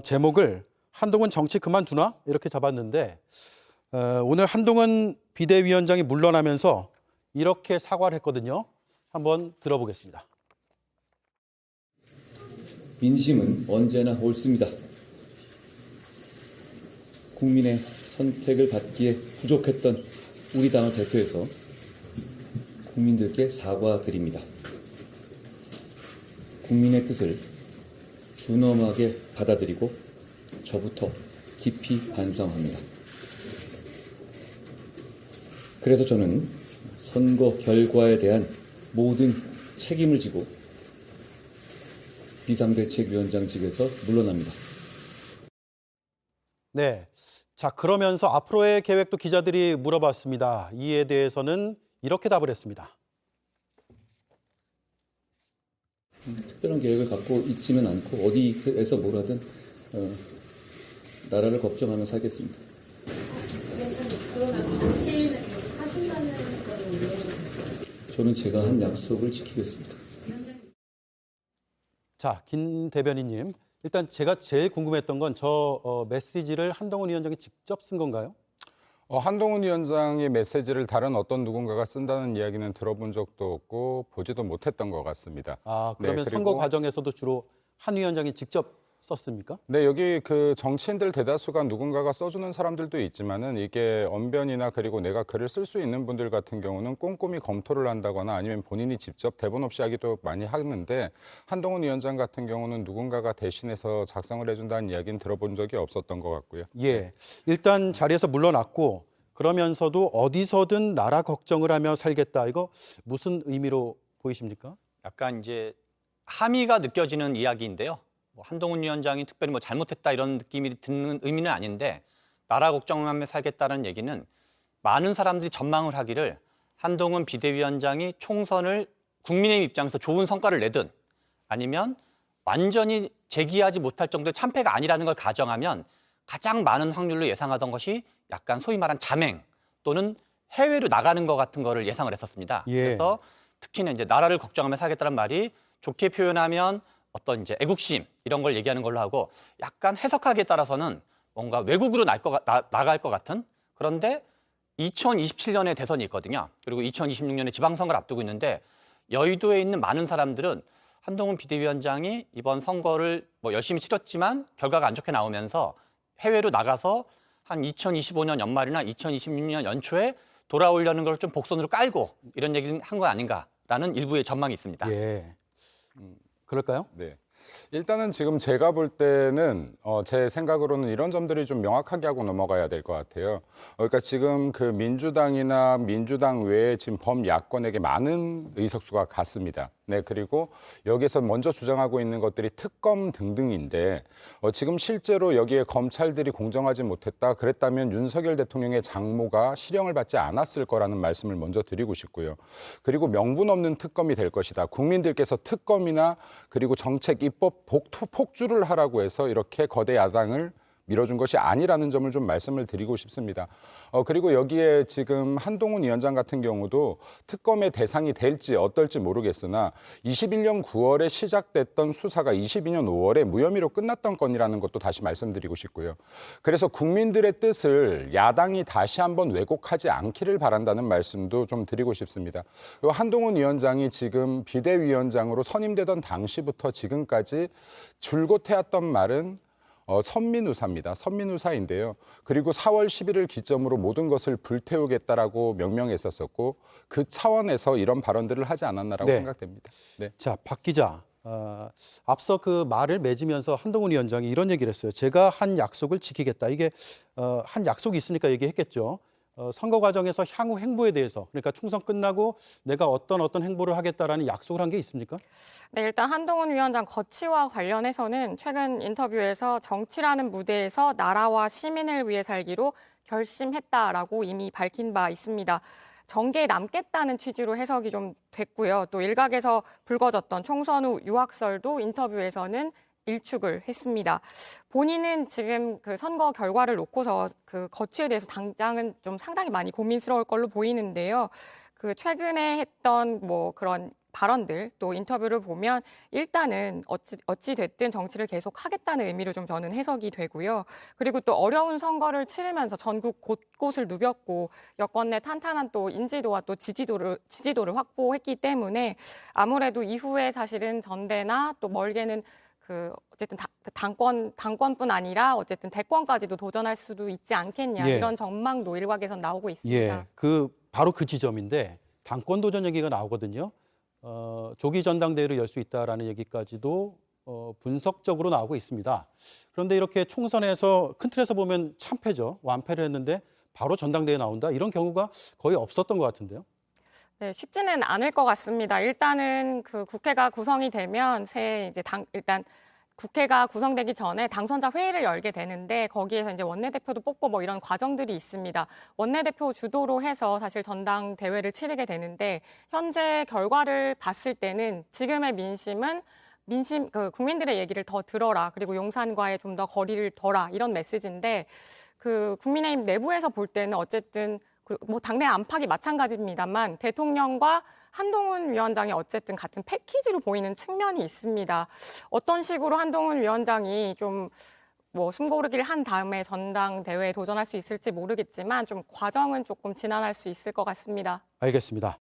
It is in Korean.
제목을 한동훈 정치 그만두나? 이렇게 잡았는데 오늘 한동훈 비대위원장이 물러나면서 이렇게 사과를 했거든요. 한번 들어보겠습니다. 민심은 언제나 옳습니다. 국민의 선택을 받기에 부족했던 우리 당의 대표에서 국민들께 사과드립니다. 국민의 뜻을 준엄하게 받아들이고 저부터 깊이 반성합니다. 그래서 저는 선거 결과에 대한 모든 책임을 지고 비상대책위원장직에서 물러납니다. 네. 자, 그러면서 앞으로의 계획도 기자들이 물어봤습니다. 이에 대해서는 이렇게 답을 했습니다. 특별한 계획을 갖고 있지는 않고 어디에서 뭘 하든 나라를 걱정하며 살겠습니다. 그러나 정치인을 계속 하신다는 거는 이해해요? 저는 제가 한 약속을 지키겠습니다. 자, 김 대변인님. 일단 제가 제일 궁금했던 건 저 메시지를 한동훈 위원장이 직접 쓴 건가요? 한동훈 위원장의 메시지를 다른 어떤 누군가가 쓴다는 이야기는 들어본 적도 없고 보지도 못했던 것 같습니다. 아, 그러면 네, 선거 과정에서도 주로 한 위원장이 직접 썼습니까? 네, 여기 그 정치인들 대다수가 누군가가 써주는 사람들도 있지만은 이게 언변이나 그리고 내가 글을 쓸 수 있는 분들 같은 경우는 꼼꼼히 검토를 한다거나 아니면 본인이 직접 대본 없이 하기도 많이 하는데 한동훈 위원장 같은 경우는 누군가가 대신해서 작성을 해준다는 이야기는 들어본 적이 없었던 것 같고요. 예. 일단 자리에서 물러났고 그러면서도 어디서든 나라 걱정을 하며 살겠다. 이거 무슨 의미로 보이십니까? 약간 이제 함의가 느껴지는 이야기인데요. 뭐 한동훈 위원장이 특별히 뭐 잘못했다 이런 느낌이 드는 의미는 아닌데 나라 걱정하며 살겠다는 얘기는 많은 사람들이 전망을 하기를 한동훈 비대위원장이 총선을 국민의힘 입장에서 좋은 성과를 내든 아니면 완전히 재기하지 못할 정도의 참패가 아니라는 걸 가정하면 가장 많은 확률로 예상하던 것이 약간 소위 말한 잠행 또는 해외로 나가는 것 같은 거를 예상을 했었습니다. 예. 그래서 특히나 이제 나라를 걱정하며 살겠다는 말이 좋게 표현하면 어떤 이제 애국심 이런 걸 얘기하는 걸로 하고 약간 해석하기에 따라서는 뭔가 외국으로 나갈 것 같은 그런데 2027년에 대선이 있거든요. 그리고 2026년에 지방선거를 앞두고 있는데 여의도에 있는 많은 사람들은 한동훈 비대위원장이 이번 선거를 뭐 열심히 치렀지만 결과가 안 좋게 나오면서 해외로 나가서 한 2025년 연말이나 2026년 연초에 돌아오려는 걸 좀 복선으로 깔고 이런 얘기를 한 거 아닌가라는 일부의 전망이 있습니다. 예. 그럴까요? 네. 일단은 지금 제가 볼 때는 제 생각으로는 이런 점들이 좀 명확하게 하고 넘어가야 될 것 같아요. 그러니까 지금 그 민주당이나 민주당 외에 지금 범야권에게 많은 의석수가 갔습니다. 네, 그리고 여기서 먼저 주장하고 있는 것들이 특검 등등인데 지금 실제로 여기에 검찰들이 공정하지 못했다. 그랬다면 윤석열 대통령의 장모가 실형을 받지 않았을 거라는 말씀을 먼저 드리고 싶고요. 그리고 명분 없는 특검이 될 것이다. 국민들께서 특검이나 그리고 정책 입법 폭주를 하라고 해서 이렇게 거대 야당을 밀어준 것이 아니라는 점을 좀 말씀을 드리고 싶습니다. 그리고 여기에 지금 한동훈 위원장 같은 경우도 특검의 대상이 될지 어떨지 모르겠으나 21년 9월에 시작됐던 수사가 22년 5월에 무혐의로 끝났던 건이라는 것도 다시 말씀드리고 싶고요. 그래서 국민들의 뜻을 야당이 다시 한번 왜곡하지 않기를 바란다는 말씀도 좀 드리고 싶습니다. 그리고 한동훈 위원장이 지금 비대위원장으로 선임되던 당시부터 지금까지 줄곧 해왔던 말은 선민우사입니다. 선민우사인데요. 그리고 4월 10일을 기점으로 모든 것을 불태우겠다라고 명명했었고 그 차원에서 이런 발언들을 하지 않았나라고 생각됩니다. 네. 자, 박 기자. 앞서 그 말을 맺으면서 한동훈 위원장이 이런 얘기를 했어요. 제가 한 약속을 지키겠다. 이게 한 약속이 있으니까 얘기했겠죠. 선거 과정에서 향후 행보에 대해서 그러니까 총선 끝나고 내가 어떤 행보를 하겠다라는 약속을 한 게 있습니까? 네, 일단 한동훈 위원장 거취와 관련해서는 최근 인터뷰에서 정치라는 무대에서 나라와 시민을 위해 살기로 결심했다라고 이미 밝힌 바 있습니다. 정계에 남겠다는 취지로 해석이 좀 됐고요. 또 일각에서 불거졌던 총선 후 유학설도 인터뷰에서는 일축을 했습니다. 본인은 지금 그 선거 결과를 놓고서 그 거취에 대해서 당장은 좀 상당히 많이 고민스러울 걸로 보이는데요. 그 최근에 했던 뭐 그런 발언들 또 인터뷰를 보면 일단은 어찌 됐든 정치를 계속 하겠다는 의미로 좀 저는 해석이 되고요. 그리고 또 어려운 선거를 치르면서 전국 곳곳을 누볐고 여권 내 탄탄한 또 인지도와 또 지지도를 확보했기 때문에 아무래도 이후에 사실은 전대나 또 멀게는 어쨌든 당권뿐 아니라 어쨌든 대권까지도 도전할 수도 있지 않겠냐, 예. 이런 전망도 일각에선 나오고 있습니다. 예, 바로 그 지점인데 당권 도전 얘기가 나오거든요. 조기 전당대회를 열 수 있다라는 얘기까지도 분석적으로 나오고 있습니다. 그런데 이렇게 총선에서 큰 틀에서 보면 참패죠. 완패를 했는데 바로 전당대회 나온다, 이런 경우가 거의 없었던 것 같은데요. 네, 쉽지는 않을 것 같습니다. 일단은 국회가 구성이 되면 일단 국회가 구성되기 전에 당선자 회의를 열게 되는데 거기에서 이제 원내대표도 뽑고 뭐 이런 과정들이 있습니다. 원내대표 주도로 해서 사실 전당대회를 치르게 되는데 현재 결과를 봤을 때는 지금의 국민들의 얘기를 더 들어라, 그리고 용산과의 좀 더 거리를 둬라, 이런 메시지인데 국민의힘 내부에서 볼 때는 어쨌든 뭐 당내 안팎이 마찬가지입니다만 대통령과 한동훈 위원장이 어쨌든 같은 패키지로 보이는 측면이 있습니다. 어떤 식으로 한동훈 위원장이 좀 숨고르기를 한 다음에 전당대회에 도전할 수 있을지 모르겠지만 좀 과정은 조금 지난할 수 있을 것 같습니다. 알겠습니다.